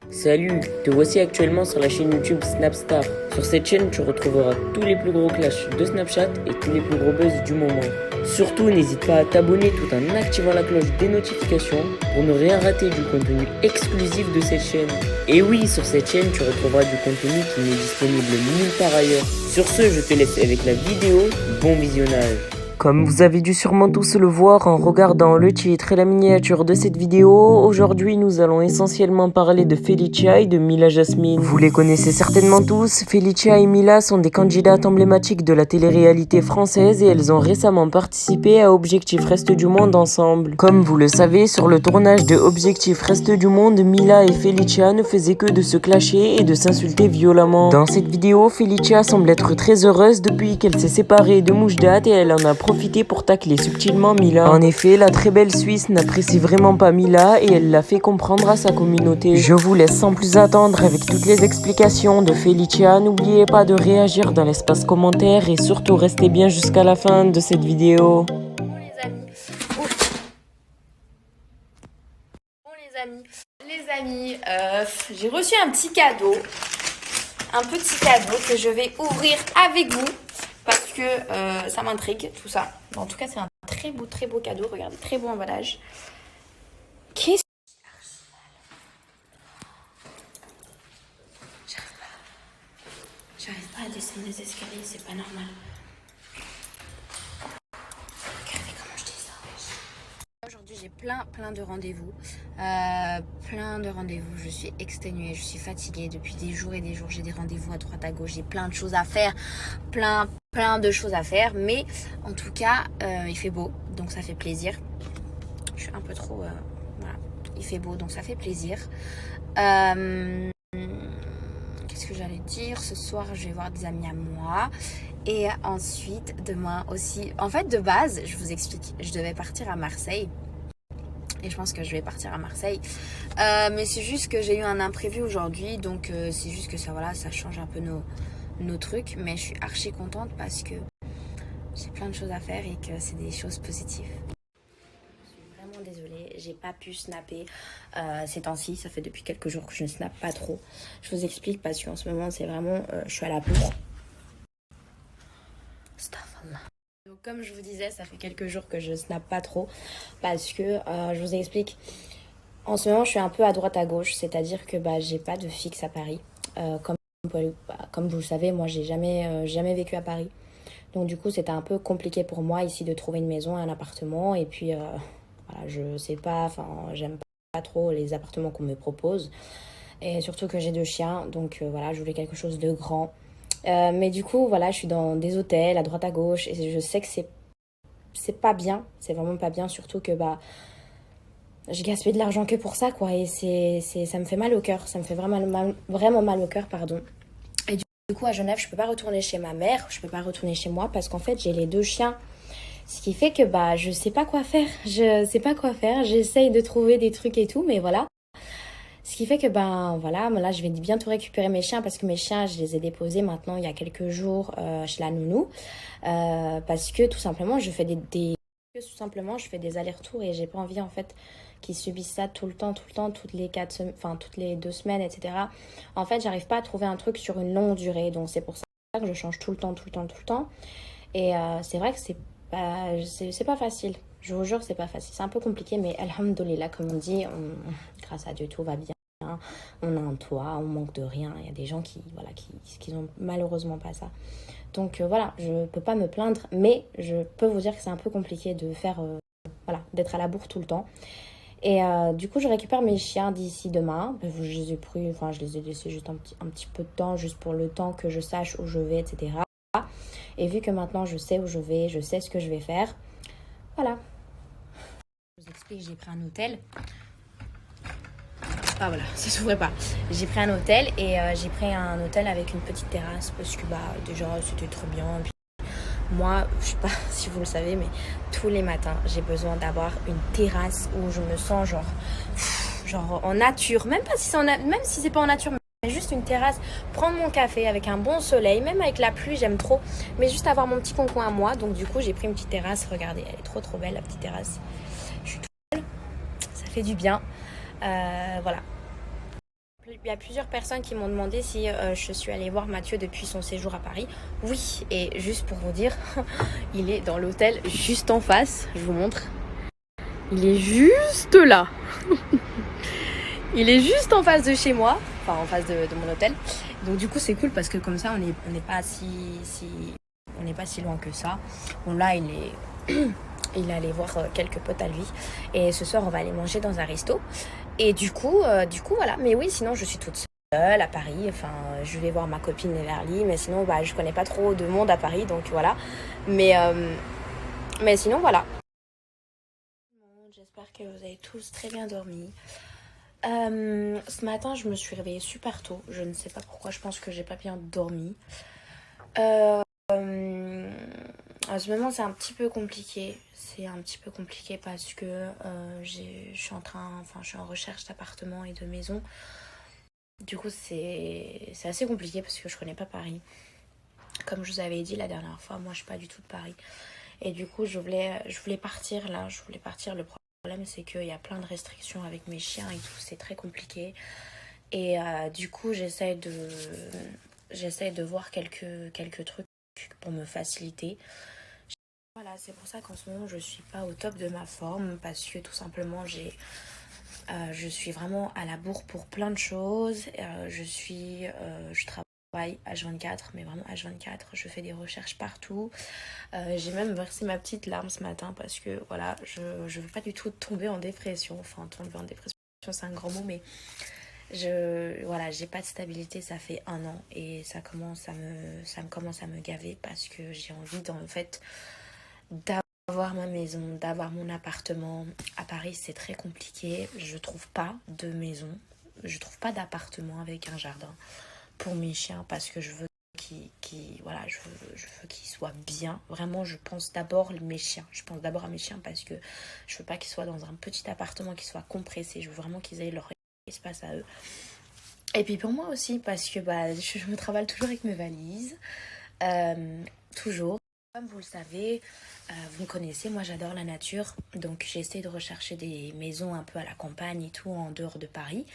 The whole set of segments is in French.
Salut, te voici actuellement sur la chaîne YouTube Snapstar. Sur cette chaîne, tu retrouveras tous les plus gros clashs de Snapchat et tous les plus gros buzz du moment. Surtout, n'hésite pas à t'abonner tout en activant la cloche des notifications pour ne rien rater du contenu exclusif de cette chaîne. Et oui, sur cette chaîne, tu retrouveras du contenu qui n'est disponible nulle part ailleurs. Sur ce, je te laisse avec la vidéo. Bon visionnage. Comme vous avez dû sûrement tous le voir en regardant le titre et la miniature de cette vidéo, aujourd'hui nous allons essentiellement parler de Felicia et de Mila Jasmine. Vous les connaissez certainement tous, Felicia et Mila sont des candidates emblématiques de la télé-réalité française et elles ont récemment participé à Objectif Reste du Monde ensemble. Comme vous le savez, sur le tournage de Objectif Reste du Monde, Mila et Felicia ne faisaient que de se clasher et de s'insulter violemment. Dans cette vidéo, Felicia semble être très heureuse depuis qu'elle s'est séparée de Moujdat et elle en a profité pour tacler subtilement Mila. En effet, la très belle Suisse n'apprécie vraiment pas Mila et elle l'a fait comprendre à sa communauté. Je vous laisse sans plus attendre avec toutes les explications de Felicia. N'oubliez pas de réagir dans l'espace commentaire et surtout restez bien jusqu'à la fin de cette vidéo. Les amis, j'ai reçu un petit cadeau que je vais ouvrir avec vous parce que ça m'intrigue tout ça. En tout cas, c'est un très beau cadeau. Regardez, très beau emballage. Qu'est-ce J'arrive pas à descendre les escaliers, c'est pas normal. Regardez comment je descends. Aujourd'hui, j'ai plein de rendez-vous. Je suis exténuée, je suis fatiguée depuis des jours et des jours. J'ai des rendez-vous à droite à gauche, j'ai plein de choses à faire, plein de choses à faire. Mais en tout cas, il fait beau, donc ça fait plaisir. Je suis un peu trop... voilà, il fait beau, donc ça fait plaisir. Qu'est-ce que j'allais dire? Ce soir, je vais voir des amis à moi. Et ensuite, demain aussi... En fait, de base, je vous explique, je devais partir à Marseille. Et je pense que je vais partir à Marseille. Mais c'est juste que j'ai eu un imprévu aujourd'hui. Donc, c'est juste que ça, voilà, ça change un peu nos trucs. Mais je suis archi contente parce que j'ai plein de choses à faire et que c'est des choses positives. Je suis vraiment désolée. J'ai pas pu snapper ces temps-ci. Ça fait depuis quelques jours que je ne snappe pas trop. Je vous explique parce qu'en ce moment, c'est vraiment... je suis à la bourre. Astaghfirullah. Donc, comme je vous disais, ça fait quelques jours que je snappe pas trop parce que je vous explique. En ce moment, je suis un peu à droite à gauche, c'est-à-dire que j'ai pas de fixe à Paris. Comme vous le savez, moi, j'ai jamais vécu à Paris. Donc, du coup, c'était un peu compliqué pour moi ici de trouver une maison, un appartement. Et puis, voilà, je sais pas, enfin, j'aime pas trop les appartements qu'on me propose. Et surtout que j'ai 2 chiens, donc voilà, je voulais quelque chose de grand. Mais du coup, voilà, je suis dans des hôtels à droite à gauche et je sais que c'est pas bien, c'est vraiment pas bien, surtout que je gaspille de l'argent que pour ça, quoi, et ça me fait mal au cœur, ça me fait vraiment mal au cœur, pardon. Et du coup, à Genève, je peux pas retourner chez ma mère, je peux pas retourner chez moi parce qu'en fait, j'ai les 2 chiens. Ce qui fait que je sais pas quoi faire, j'essaye de trouver des trucs et tout, mais voilà. Ce qui fait que voilà, là je vais bientôt récupérer mes chiens parce que mes chiens je les ai déposés maintenant il y a quelques jours chez la nounou parce que tout simplement je fais des allers-retours et j'ai pas envie en fait qu'ils subissent ça tout le temps, toutes les 2 semaines, etc. En fait, j'arrive pas à trouver un truc sur une longue durée, donc c'est pour ça que je change tout le temps. Et c'est vrai que c'est pas facile. Je vous jure, c'est pas facile. C'est un peu compliqué, mais alhamdoulilah, comme on dit, grâce à Dieu, tout va bien. On a un toit, on manque de rien. Il y a des gens qui ont malheureusement pas ça. Donc voilà, je peux pas me plaindre, mais je peux vous dire que c'est un peu compliqué de faire, d'être à la bourre tout le temps. Et du coup, je récupère mes chiens d'ici demain. Je les ai pris, je les ai laissés juste un petit peu de temps, juste pour le temps que je sache où je vais, etc. Et vu que maintenant je sais où je vais, je sais ce que je vais faire, voilà. Je vous explique, j'ai pris un hôtel. Ah voilà, ça s'ouvrait pas. J'ai pris un hôtel et j'ai pris un hôtel avec une petite terrasse parce que déjà c'était trop bien. Puis, moi, je sais pas si vous le savez, mais tous les matins, j'ai besoin d'avoir une terrasse où je me sens genre en nature. Même si c'est pas en nature, mais juste une terrasse, prendre mon café avec un bon soleil, même avec la pluie, j'aime trop. Mais juste avoir mon petit coin à moi. Donc du coup, j'ai pris une petite terrasse. Regardez, elle est trop belle la petite terrasse. Je suis toute seule, ça fait du bien. Voilà. Il y a plusieurs personnes qui m'ont demandé si je suis allée voir Mathieu depuis son séjour à Paris. Oui, et juste pour vous dire, il est dans l'hôtel juste en face. Je vous montre. Il est juste là. Il est juste en face de chez moi, enfin en face de mon hôtel. Donc du coup c'est cool parce que comme ça on n'est pas si loin que ça. Bon là il est allé voir quelques potes à lui et ce soir on va aller manger dans un resto. Et du coup voilà. Mais oui, sinon je suis toute seule à Paris. Enfin je vais voir ma copine Everly, mais sinon bah je connais pas trop de monde à Paris, donc voilà. Mais sinon voilà. J'espère que vous avez tous très bien dormi. Ce matin, je me suis réveillée super tôt. Je ne sais pas pourquoi, je pense que j'ai pas bien dormi. À ce moment, c'est un petit peu compliqué. C'est un petit peu compliqué parce que je suis en recherche d'appartement et de maison. Du coup, c'est assez compliqué parce que je connais pas Paris. Comme je vous avais dit la dernière fois, moi, je suis pas du tout de Paris. Et du coup, je voulais partir là. Je voulais partir. Le problème, c'est qu'il y a plein de restrictions avec mes chiens et tout. C'est très compliqué. Et du coup, j'essaie de voir quelques trucs pour me faciliter. Voilà, c'est pour ça qu'en ce moment, je suis pas au top de ma forme. Parce que tout simplement, je suis vraiment à la bourre pour plein de choses. Je travaille H24, mais vraiment H24. Je fais des recherches partout. J'ai même versé ma petite larme ce matin parce que voilà, je veux pas du tout tomber en dépression. Enfin, tomber en dépression, c'est un grand mot, mais j'ai pas de stabilité, ça fait 1 an et ça commence à me gaver parce que j'ai envie d'avoir ma maison, d'avoir mon appartement. À Paris, c'est très compliqué. Je trouve pas de maison, je trouve pas d'appartement avec un jardin pour mes chiens parce que je veux je veux qu'ils soient bien. Vraiment, je pense d'abord à mes chiens. Je pense d'abord à mes chiens parce que je veux pas qu'ils soient dans un petit appartement qui soit compressé. Je veux vraiment qu'ils aient leur espace à eux. Et puis pour moi aussi parce que je me travaille toujours avec mes valises. Toujours. Comme vous le savez, vous me connaissez, moi j'adore la nature. Donc j'essaie de rechercher des maisons un peu à la campagne et tout en dehors de Paris.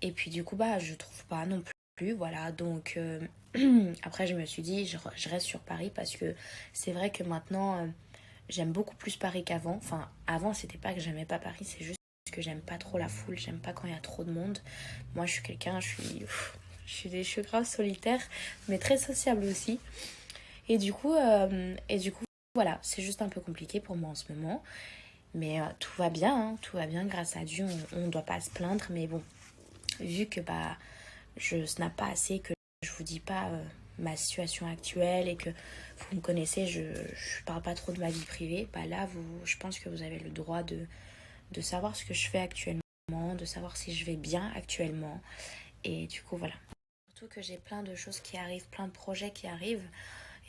Et puis du coup je trouve pas non plus. Voilà, donc après je me suis dit je reste sur Paris parce que c'est vrai que maintenant j'aime beaucoup plus Paris qu'avant. Enfin avant c'était pas que j'aimais pas Paris, c'est juste que j'aime pas trop la foule, j'aime pas quand il y a trop de monde. Moi je suis grave solitaire mais très sociable aussi. Et du coup voilà, c'est juste un peu compliqué pour moi en ce moment. Mais tout va bien, hein, tout va bien grâce à Dieu, on ne doit pas se plaindre. Mais bon, vu que je snap pas assez, que je vous dis pas ma situation actuelle et que vous me connaissez, je parle pas trop de ma vie privée, là je pense que vous avez le droit de savoir ce que je fais actuellement, de savoir si je vais bien actuellement. Et du coup voilà. Surtout que j'ai plein de choses qui arrivent, plein de projets qui arrivent.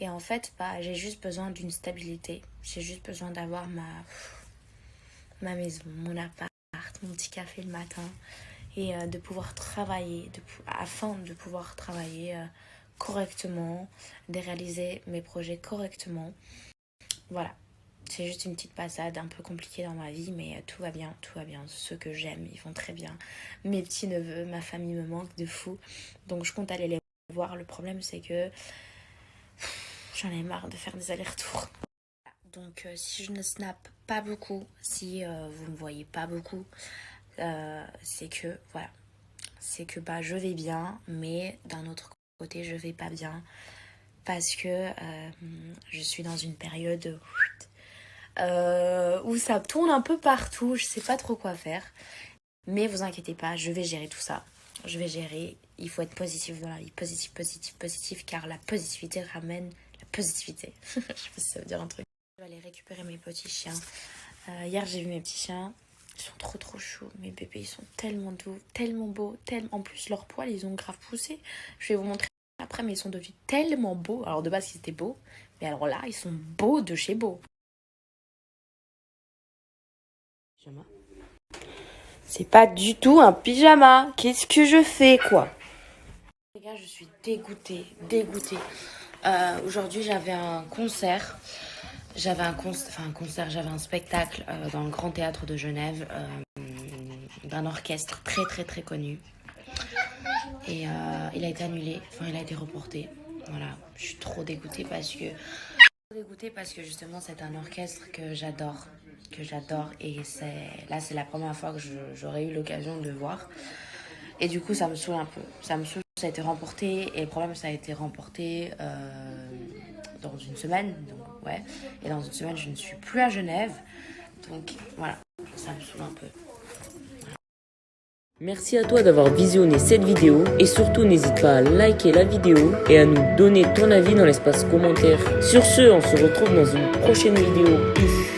Et en fait, j'ai juste besoin d'une stabilité. J'ai juste besoin d'avoir ma maison, mon appart, mon petit café le matin. Et de pouvoir travailler, afin de pouvoir travailler correctement, de réaliser mes projets correctement. Voilà. C'est juste une petite passade un peu compliquée dans ma vie, mais tout va bien, tout va bien. Ceux que j'aime, ils vont très bien. Mes petits-neveux, ma famille me manque de fou. Donc je compte aller les voir. Le problème, c'est que j'en ai marre de faire des allers-retours. Donc si je ne snap pas beaucoup, si vous me voyez pas beaucoup, c'est que voilà, c'est que je vais bien, mais d'un autre côté je vais pas bien parce que je suis dans une période où ça tourne un peu partout, je sais pas trop quoi faire, mais vous inquiétez pas, je vais gérer tout ça. Je vais gérer, il faut être positif dans la vie, positif, car la positivité ramène la positivité. Je sais pas si ça veut dire un truc. Je vais aller récupérer mes petits chiens. Hier j'ai vu mes petits chiens, ils sont trop choux. Mes bébés ils sont tellement doux, tellement beaux, en plus leurs poils ils ont grave poussé. Je vais vous montrer après, mais ils sont devenus tellement beaux. Alors de base ils étaient beaux, mais alors là ils sont beaux de chez beau. Pyjama. C'est pas du tout un pyjama. Qu'est-ce que je fais quoi? Les gars, je suis dégoûtée. Aujourd'hui j'avais un concert. J'avais un spectacle dans le Grand Théâtre de Genève d'un orchestre très connu. Et il a été annulé, enfin il a été reporté. Voilà, je suis trop dégoûtée parce que justement c'est un orchestre que j'adore et c'est la première fois que j'aurais eu l'occasion de voir. Et du coup ça me saoule un peu, ça a été remporté et le problème ça a été remporté dans une semaine, donc ouais, et dans une semaine je ne suis plus à Genève, donc voilà, ça me saoule un peu. Merci à toi d'avoir visionné cette vidéo et surtout n'hésite pas à liker la vidéo et à nous donner ton avis dans l'espace commentaire. Sur ce, on se retrouve dans une prochaine vidéo. Peace.